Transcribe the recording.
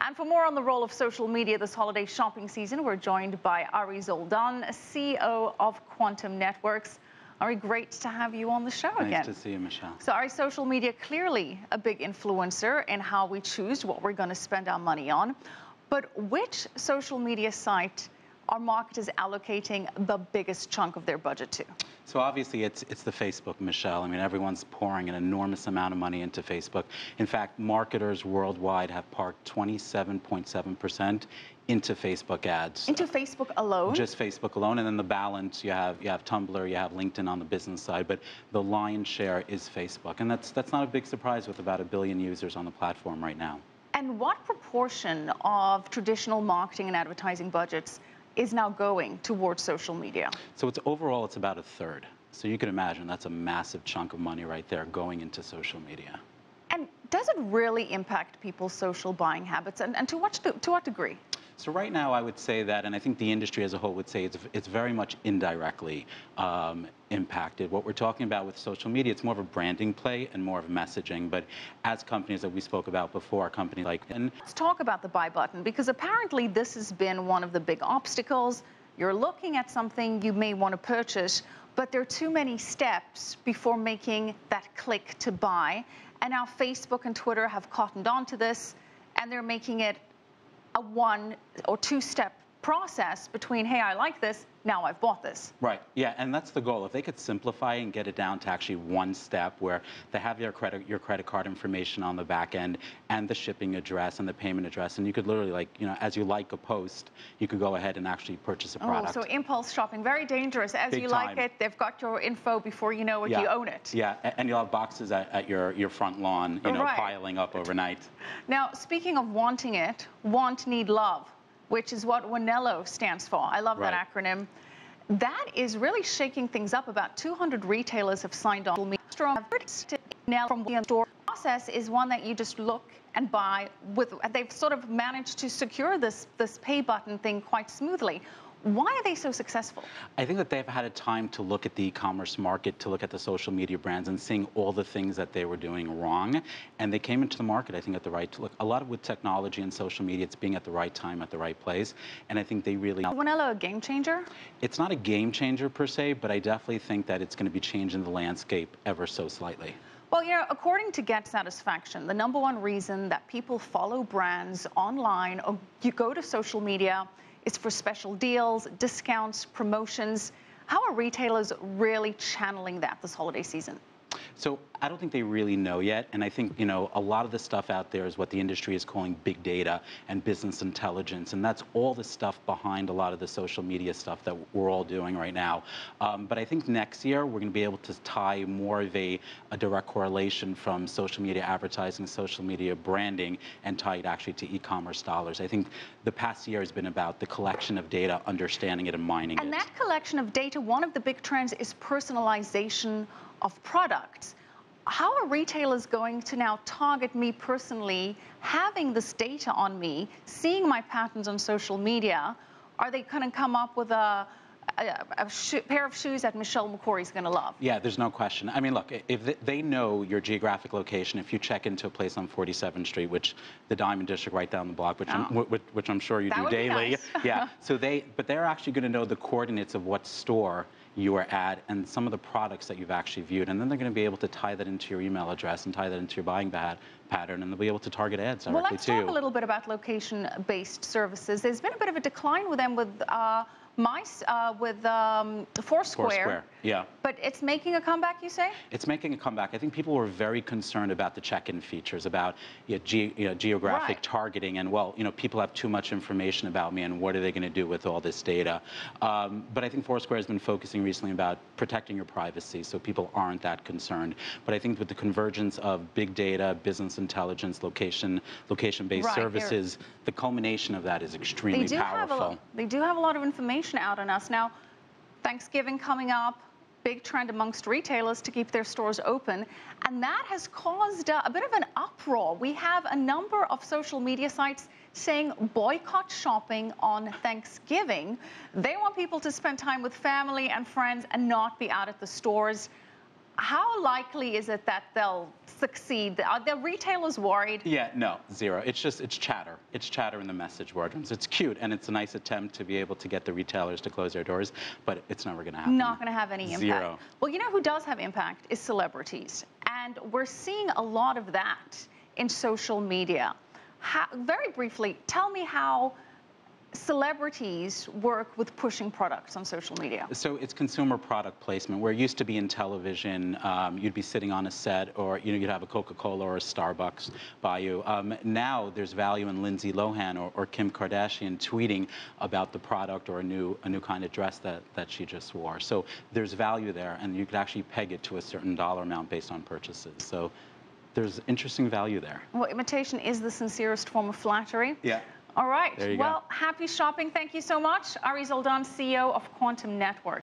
And for more on the role of social media this holiday shopping season, we're joined by Zoldan, CEO of Quantum Networks. Ari, great to have you on the show again. Nice to see you, Michelle. So Ari, social media clearly a big influencer in how we choose what we're going to spend our money on. But which social media site are marketers allocating the biggest chunk of their budget to? So obviously it's the Facebook, Michelle. I mean, everyone's pouring an enormous amount of money into Facebook. In fact, marketers worldwide have parked 27.7% into Facebook ads. Into Facebook alone? Just Facebook alone, and then the balance, you have Tumblr, you have LinkedIn on the business side, but the lion's share is Facebook. And that's not a big surprise with about 1 billion users on the platform right now. And what proportion of traditional marketing and advertising budgets is now going towards social media? So overall, it's about 1/3. So you can imagine that's a massive chunk of money right there going into social media. And does it really impact people's social buying habits? And to what degree? So right now, I would say that, and I think the industry as a whole would say it's very much indirectly impacted. What we're talking about with social media, it's more of a branding play and more of messaging. But as companies that we spoke about before, companies like... Let's talk about the buy button, because apparently this has been one of the big obstacles. You're looking at something you may want to purchase, but there are too many steps before making that click to buy. And now Facebook and Twitter have cottoned on to this, and they're making it a 1 or 2 step process between, hey, I like this, now I've bought this. Right, yeah, and that's the goal. If they could simplify and get it down to actually 1 step where they have your credit card information on the back end and the shipping address and the payment address, and you could literally, like, you know, as you like a post, you could go ahead and actually purchase a product. Oh, so impulse shopping, very dangerous. As Big you time. like it, they've got your info before you know it, you own it. Yeah, and you'll have boxes at your front lawn, you know, piling up overnight. Now, speaking of wanting it, want, need, love, which is what WNELO stands for. I love that acronym. That is really shaking things up. About 200 retailers have signed on. From the store process is one that you just look and buy with. They've sort of managed to secure this pay button thing quite smoothly. Why are they so successful? I think that they've had a time to look at the e-commerce market, to look at the social media brands and seeing all the things that they were doing wrong. And they came into the market, I think, at the right time. A lot of with technology and social media, it's being at the right time, at the right place. And I think they really... Is WNELO a game changer? It's not a game changer per se, but I definitely think that it's going to be changing the landscape ever so slightly. Well, yeah, according to Get Satisfaction, the #1 reason that people follow brands online or you go to social media is for special deals, discounts, promotions. How are retailers really channeling that this holiday season? So I don't think they really know yet, and I think, you know, a lot of the stuff out there is what the industry is calling big data and business intelligence, and that's all the stuff behind a lot of the social media stuff that we're all doing right now. But I think next year we're going to be able to tie more of a direct correlation from social media advertising, social media branding, and tie it actually to e-commerce dollars. I think the past year has been about the collection of data, understanding it, and mining it. And that collection of data, one of the big trends is personalization of products. How are retailers going to now target me personally, having this data on me, seeing my patterns on social media? Are they going to come up with a pair of shoes that Michelle McCory's going to love? Yeah, there's no question. I mean, look, if they know your geographic location, if you check into a place on 47th Street, which the Diamond District right down the block, which I'm sure you do daily. Nice. Yeah, so but they're actually going to know the coordinates of what store you are at and some of the products that you've actually viewed, and then they're going to be able to tie that into your email address and tie that into your buying pattern, and they'll be able to target ads directly to you. Well, let's talk a little bit about location-based services. There's been a bit of a decline with them with Foursquare. Yeah. But it's making a comeback, you say? It's making a comeback. I think people were very concerned about the check-in features, about geographic targeting, and, well, you know, people have too much information about me, and what are they going to do with all this data? But I think Foursquare has been focusing recently about protecting your privacy, so people aren't that concerned. But I think with the convergence of big data, business intelligence, location-based services, the culmination of that is extremely powerful. They do have a lot of information out on us. Now, Thanksgiving coming up, big trend amongst retailers to keep their stores open, and that has caused a bit of an uproar. We have a number of social media sites saying boycott shopping on Thanksgiving. They want people to spend time with family and friends and not be out at the stores. How likely is it that they'll succeed? Are the retailers worried? Yeah, no, zero. It's chatter. It's chatter in the message boardrooms. It's cute, and it's a nice attempt to be able to get the retailers to close their doors, but it's never going to happen. Not going to have any impact. Zero. Well, you know who does have impact is celebrities, and we're seeing a lot of that in social media. Very briefly, tell me how celebrities work with pushing products on social media. So it's consumer product placement, where it used to be in television, you'd be sitting on a set, or you'd have a Coca-Cola or a Starbucks by you. Now there's value in Lindsay Lohan or Kim Kardashian tweeting about the product or a new kind of dress that she just wore. So there's value there, and you could actually peg it to a certain dollar amount based on purchases. So there's interesting value there. Well, imitation is the sincerest form of flattery. Yeah. All right. There you Well, go. happy shopping. Thank you so much. Zoldan, CEO of Quantum Network.